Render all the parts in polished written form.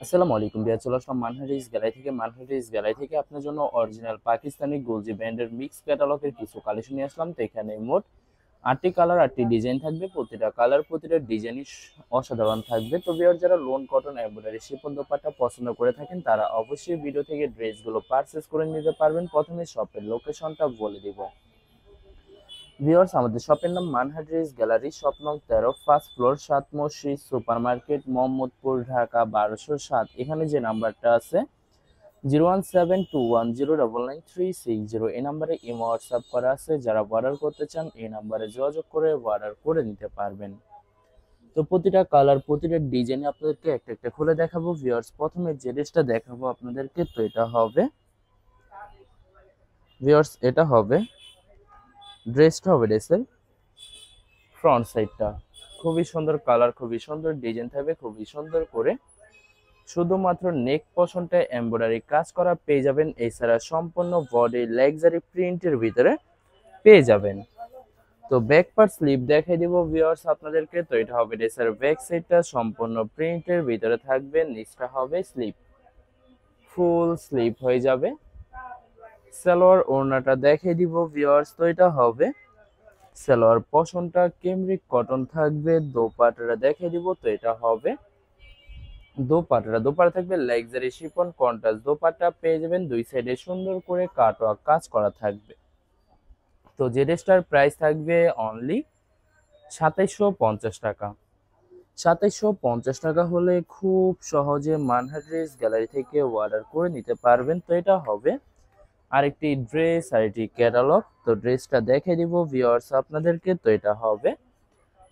আসসালামু আলাইকুম বিয়া, চলে আসলাম মানহারিস গ্যালারি থেকে। মানহারিস গ্যালারি থেকে আপনার জন্য অরিজিনাল পাকিস্তানি গোলজি ব্র্যান্ডের মিক্স ক্যাটালগের কিছু কালেকশন নিয়ে আসলাম। তো এখানে মোট 8টি কালার 8টি ডিজাইন থাকবে। প্রতিটা কালার প্রতিটা ডিজাইনই অসাধারণ থাকবে। তো বিয়ার যারা loan cotton embroidery chiffon dupatta পছন্দ করে থাকেন তারা অবশ্যই ভিডিও থেকে ড্রেসগুলো পারচেস করে নিতে পারবেন। প্রথমে শপের লোকেশনটা বলে দিব। ভিউয়ার্স, আমাদের শপের নাম মানহা ড্রেস গ্যালারি, শপ নং 13, ফার্স্ট ফ্লোর, 7 মসজিদ সুপার মার্কেট, মোহাম্মদপুর, ঢাকা 1207। এখানে যে নাম্বারটা আছে 01721099360, এই নাম্বারে ইমো হোয়াটসঅ্যাপ করা আছে। যারা অর্ডার করতে চান এই নাম্বারে যোগাযোগ করে অর্ডার করে নিতে পারবেন। তো প্রতিটা কালার প্রতিটা ডিজাইন আপনাদেরকে একটা একটা খুলে দেখাবো। ভিউয়ার্স, প্রথমে যে ড্রেসটা দেখাবো আপনাদেরকে, তো এটা হবে ভিউয়ার্স, এটা হবে ড্রেসটা হবে ড্রেসের ফ্রন্ট সাইডটা। খুবই সুন্দর কালার, খুবই সুন্দর ডিজাইন থাকবে, খুবই সুন্দর করে শুধুমাত্র নেক পোর্শনটা এমব্রয়ডারি কাজ করা পেয়ে যাবেন। এছাড়া সম্পূর্ণ বডি লাক্সারি প্রিন্টের ভিতরে পেয়ে যাবেন। তো ব্যাক পার্ট স্লিপ দেখাই দিব ভিউয়ার্স আপনাদেরকে। তো এটা হবে ড্রেসের ব্যাক সাইডটা, সম্পূর্ণ প্রিন্টের ভিতরে থাকবে। নিচটা হবে স্লিপ, ফুল স্লিপ হয়ে যাবে। সালোয়ার ওড়নাটা দেখাই দিব ভিউয়ার্স। তো এটা হবে সালোয়ার পশনটা কেমব্রিক কটন থাকবে। দোপাট্টাটা দেখিয়ে দিব। তো এটা হবে দোপাট্টা থাকবে লাক্সারি শিফন কন্ট্রাস্ট দোপাট্টা পেয়ে যাবেন। দুই সাইডে সুন্দর করে কাটওয়ার্ক কাজ করা থাকবে। তো যে ড্রেসটার প্রাইস থাকবে অনলি 2750 টাকা। 2750 টাকা হলে খুব সহজে মানহা ড্রেস গ্যালারি থেকে অর্ডার করে নিতে পারবেন। তো এটা হবে আরেকটি ড্রেস, আরেকটি ক্যাটালগ। তো ড্রেসটা দেখে দিব ভিউয়ার্স আপনাদেরকে। তো এটা হবে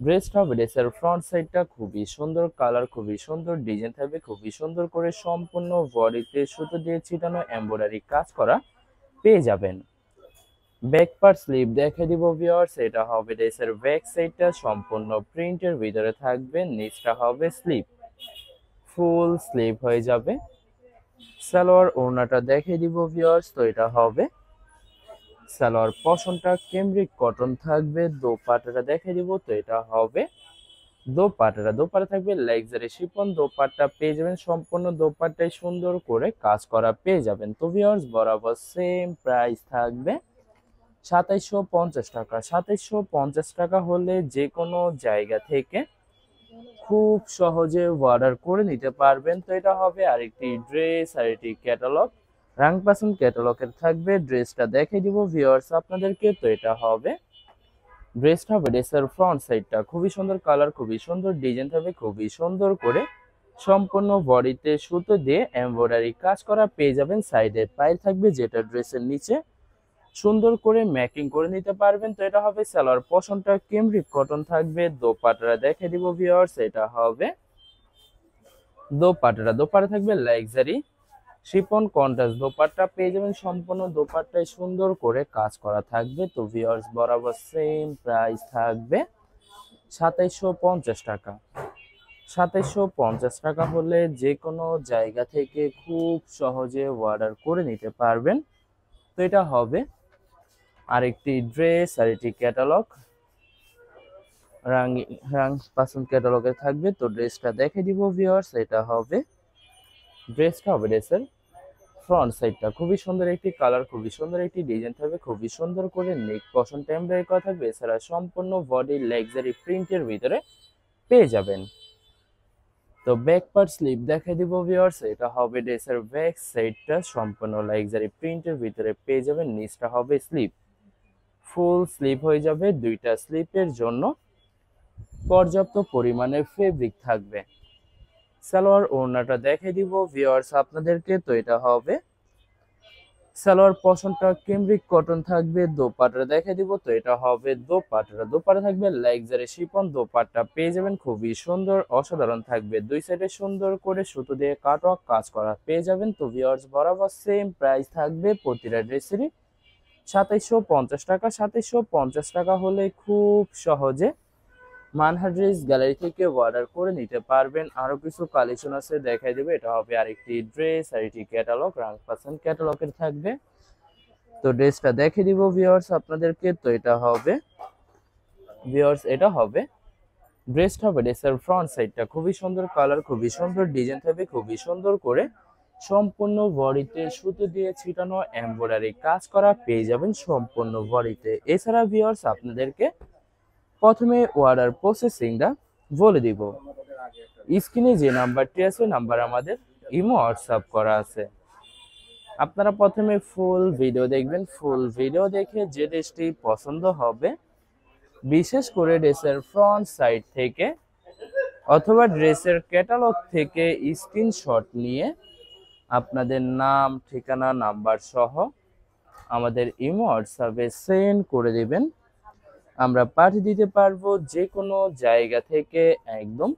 ড্রেসটা হবে ড্রেসের ফ্রন্ট সাইডটা খুবই সুন্দর কালার, খুবই সুন্দর ডিজাইন থাকবে, খুবই সুন্দর করে সম্পূর্ণ বডিতে সুতো দিয়ে ছিটানো এমব্রয়ডারি কাজ করা পেয়ে যাবেন। ব্যাক পার্ট স্লিভ দেখে দিব ভিউয়ার্স। এটা হবে ড্রেসের ব্যাক সাইডটা, সম্পূর্ণ প্রিন্টের ভিতরে থাকবে। নিচটা হবে স্লিভ, ফুল স্লিভ হয়ে যাবে। সালোয়ার ওড়নাটা দেখে দিব ভিউয়ার্স। তো এটা হবে সালোয়ার পশনটা কেমব্রিক কটন থাকবে। দোপাট্টাটা দেখে দিব। তো এটা হবে দোপাট্টা থাকবে লাক্সারি শিফন দোপাট্টা পেয়ে যাবেন। সম্পূর্ণ দোপাট্টায় সুন্দর করে কাজ করা পেয়ে যাবেন। তো ভিউয়ার্স, বরাবর সেম প্রাইস থাকবে 2750 টাকা। 2750 টাকা হলে যে কোনো জায়গা থেকে খুব সহজে অর্ডার করে নিতে পারবেন। তো এটা হবে আরেকটি ড্রেস, আরেকটি ক্যাটালগ, রাংপাসন ক্যাটালগের থাকবে। ড্রেসটা দেখে দিব ভিউয়ার্স আপনাদেরকে। তো এটা হবে ড্রেসটা হবে ড্রেসের ফ্রন্ট সাইডটা খুবই সুন্দর কালার, খুবই সুন্দর ডিজাইন থাকবে, খুবই সুন্দর করে সম্পূর্ণ বডিতে সুতো দিয়ে এমব্রয়ডারি কাজ করা পেয়ে যাবেন। সাইডে পাইল থাকবে যেটা ড্রেসের নিচে সুন্দর করে ম্যাকিং করে নিতে পারবেন। তো এটা হবে সালোয়ার পশনটা কেমব্রিক কটন থাকবে। দোপাট্টাটা দেখে দিব ভিউয়ার্স। এটা হবে দোপাট্টা থাকবে লাক্সারি শিফন কন্ট্রাস্ট দোপাট্টা পেয়ে যাবেন। সম্পূর্ণ দোপাট্টায় সুন্দর করে কাজ করা থাকবে। তো ভিউয়ার্স, বরাবর সেম প্রাইস থাকবে 2750 টাকা। 2750 টাকা হলে যে কোনো জায়গা থেকে খুব সহজে অর্ডার করে নিতে পারবেন। তো এটা হবে আরেকটি ড্রেস, আরেকটি ক্যাটালগ, রাং পাসন ক্যাটালগে থাকবে। তো ড্রেসটা দেখে দিব ভিউয়ার্স। এটা হবে ড্রেসটা হবে ড্রেসের ফ্রন্ট সাইডটা খুবই সুন্দর একটি কালার, খুবই সুন্দর একটি ডিজাইন থাকবে, খুবই সুন্দর করে নেক পশন এমব্রয়ডারি করা থাকবে। এছাড়া সম্পূর্ণ বডি লাক্সারি প্রিন্টের ভিতরে পেয়ে যাবেন। তো ব্যাক পার্ট স্লিভ দেখাই দিব ভিউয়ার্স। এটা হবে ড্রেসের ব্যাক সাইডটা, সম্পূর্ণ লাক্সারি প্রিন্টের ভিতরে পেয়ে যাবেন। নিচটা হবে স্লিভ, ফুল স্লিভ হয়ে যাবে। দুইটা স্লিপের জন্য পর্যাপ্ত পরিমাণের ফেব্রিক থাকবে। সালোয়ার ওড়নাটা দেখাই দিব ভিউয়ার্স আপনাদেরকে। তো এটা হবে সালোয়ার পশনটা কেমব্রিক কটন থাকবে। দোপাট্টা দেখাই দিব। তো এটা হবে দোপাট্টা থাকবে লাক্সারি শিফন দোপাট্টা পেয়ে যাবেন। খুবই সুন্দর অসাধারণ থাকবে। দুই সাইডে সুন্দর করে সুতো দিয়ে কাটওয়ার্ক কাজ করা পেয়ে যাবেন। তো ভিউয়ার্স, বরাবর সেম প্রাইস থাকবে প্রতিটা ড্রেসেরই 2750 টাকা। 2750 টাকা হলে খুব সহজে মানহা ড্রেস গ্যালারি থেকে অর্ডার করে নিতে পারবেন। আরো কিছু কালেকশন আছে দেখাই দেবে। এটা হবে আরেকটি ড্রেস, আরেকটি ক্যাটালগ, রাংপাসন ক্যাটালগের থাকবে। তো ড্রেসটা দেখে দিব ভিউয়ার্স আপনাদেরকে। তো এটা হবে ভিউয়ার্স, এটা হবে ড্রেসটা হবে ড্রেসের ফ্রন্ট সাইডটা খুবই সুন্দর কালার, খুবই সুন্দর ডিজাইন থাকবে, খুবই সুন্দর করে সম্পূর্ণ বডিতে সুতো দিয়ে ছিটানো এমব্রয়ডারি কাজ করা পেয়ে যাবেন সম্পূর্ণ বডিতে। এছাড়া ভিউয়ার্স আপনাদেরকে প্রথমে অর্ডার প্রসেসিংটা বলে দিব। স্ক্রিনে যে নাম্বারটি আছে নাম্বার আমাদের ইমো হোয়াটসঅ্যাপ করা আছে। আপনারা প্রথমে ফুল ভিডিও দেখবেন, ফুল ভিডিও দেখে যে ড্রেসটি পছন্দ হবে, বিশেষ করে ড্রেসের ফ্রন্ট সাইড থেকে অথবা ড্রেসের ক্যাটালগ থেকে স্ক্রিনশট নিয়ে আপনাদের নাম, ঠিকানা, নাম্বার সহ আমাদের ইমো হোয়াটসঅ্যাপে সেন্ড করে দিবেন। আমরা পাঠিয়ে দিতে পারবো যে কোনো জায়গা থেকে একদম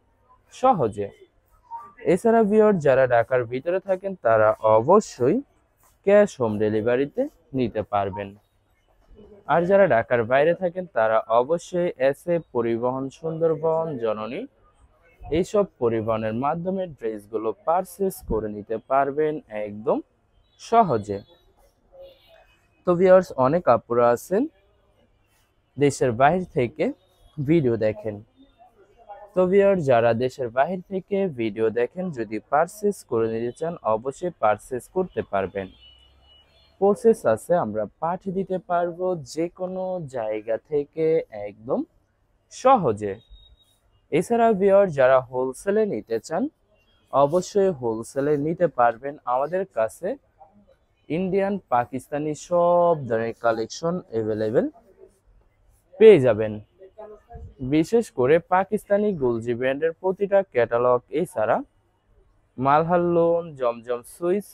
সহজে। এছাড়া ভিউয়ার যারা ঢাকার ভিতরে থাকেন তারা অবশ্যই ক্যাশ হোম ডেলিভারিতে নিতে পারবেন। আর যারা ঢাকার বাইরে থাকেন তারা অবশ্যই এসএ পরিবহন, সুন্দরবন, জননী এইসব পরিবহনের মাধ্যমে ড্রেসগুলো পারচেস করে নিতে পারবেন একদম সহজে। তো ভিউয়ার্স অনেক আপুরা আছেন দেশের বাইরে থেকে ভিডিও দেখেন। তো ভিউয়ার যারা দেশের বাইরে থেকে ভিডিও দেখেন যদি পারচেস করে নিতে চান অবশ্যই পারচেস করতে পারবেন। প্রসেস আছে, আমরা পাঠিয়ে দিতে পারবো যে কোনো জায়গা থেকে একদম সহজে। এছাড়া ভিউয়ার যারা হোলসেলে নিতে চান অবশ্যই হোলসেলে নিতে পারবেন। আমাদের কাছে ইন্ডিয়ান, পাকিস্তানি সব ধরনের কালেকশন অ্যাভেলেবেল পেয়ে যাবেন। বিশেষ করে পাকিস্তানি গুলজি ব্র্যান্ডের প্রতিটা ক্যাটালগ, এছাড়া Malhar lawn, Zamzam Swiss,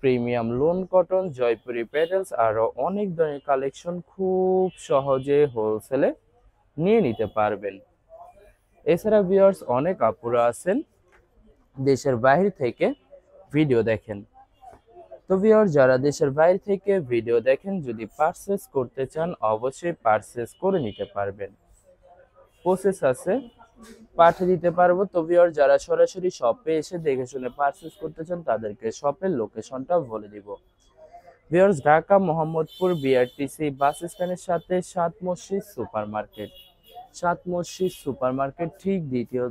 premium lawn cotton, Jaipuri প্যাটেলস আরো অনেক ধরনের কালেকশন খুব সহজে হোলসেলে নিয়ে নিতে পারবেন। এছাড়া ভিউয়ার্স অনেক আপুরা আছেন দেশের বাইরে থেকে ভিডিও দেখেন। তো ভিউয়ার যারা দেশের বাইরে থেকে ভিডিও দেখেন যদি পারচেস করতে চান অবশ্যই পারচেস করে নিতে পারবেন। প্রসেস আছে, পাঠিয়ে দিতে পারবো। তো ভিউয়ার যারা সরাসরি শপে এসে দেখে শুনে পারচেস করতে চান তাদেরকে শপের লোকেশনটা বলে দিব। ভিউয়ার্স ঢাকা মোহাম্মদপুর বিআরটিসি বাস স্ট্যান্ডের সাথে সাত মসজিদ সুপার মার্কেট, সাত মসজিদ সুপার মার্কেট ঠিক দ্বিতীয়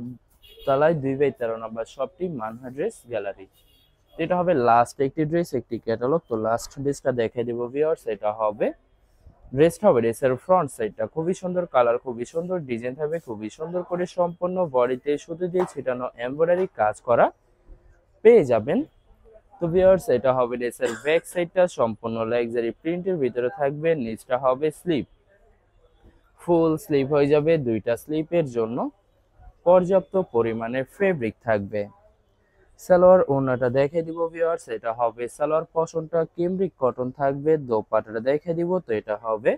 তলায় 2/13 নম্বর শপটি মানহা ড্রেস গ্যালারি। এটা হবে লাস্ট একটি ড্রেস, একটি ক্যাটালগ। তো লাস্ট ড্রেসটা দেখে দেব ভিউয়ার্স। এটা হবে ড্রেসটা হবে ড্রেসের ফ্রন্ট সাইডটা খুবই সুন্দর কালার, খুবই সুন্দর ডিজাইন থাকবে, খুবই সুন্দর করে সম্পূর্ণ বডিতে সুতো দিয়ে ছিটানো এমব্রয়ডারি কাজ করা পেয়ে যাবেন। তো ভিউয়ার্স এটা হবে ড্রেসের ব্যাক সাইডটা সম্পূর্ণ লাক্সারি প্রিন্টের ভিতরে থাকবে। নিচটা হবে স্লিপ, ফুল স্লিপ হয়ে যাবে। দুইটা স্লিপের জন্য পর্যাপ্ত পরিমাণে ফেব্রিক থাকবে। সালোয়ার ওড়নাটা দেখে দিব ভিউয়ার্স। এটা হবে সালোয়ার পশনটা কেমব্রিক কটন থাকবে। দোপাট্টাটা দেখে দিব। তো এটা হবে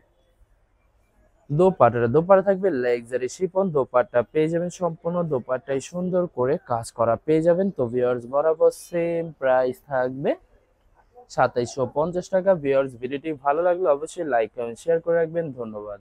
দোপাট্টা থাকবে লাক্সারি শিফন। দোপাট্টা পেয়ে যাবেন সম্পূর্ণ দোপাট্টায় সুন্দর করে কাজ করা পেয়ে যাবেন। তো ভিউয়ার্স বরাবর সেম প্রাইস থাকবে 2750 টাকা। ভিউয়ার্স ভিডিওটি ভালো লাগলে অবশ্যই লাইক কমেন্ট শেয়ার করে রাখবেন। ধন্যবাদ।